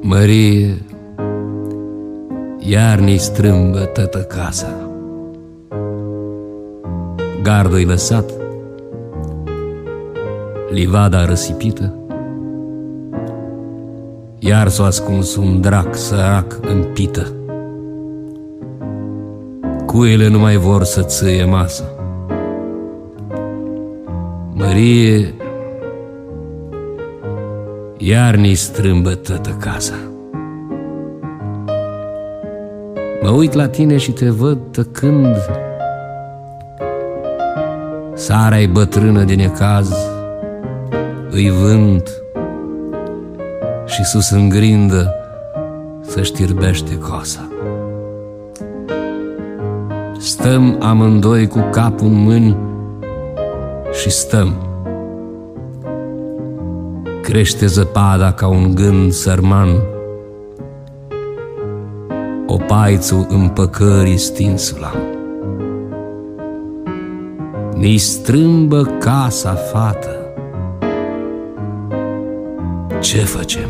Mărie, iar ni strâmbă tătă casa. Gardul-i lăsat, livada răsipită, iar s-o ascuns un drac sărac în pită. Cuile nu mai vor să țâie masă. Mărie, iar ni strâmbă tătă casa. Mă uit la tine și te văd tăcând. Sara-i bătrână de necaz, îi vânt și sus în grindă să știrbește cosa. Stăm amândoi cu capul în mâini și stăm. Crește zăpada ca un gând sărman, opaițul împăcării stinsul am. Ni strâmbă casa, fată, ce facem?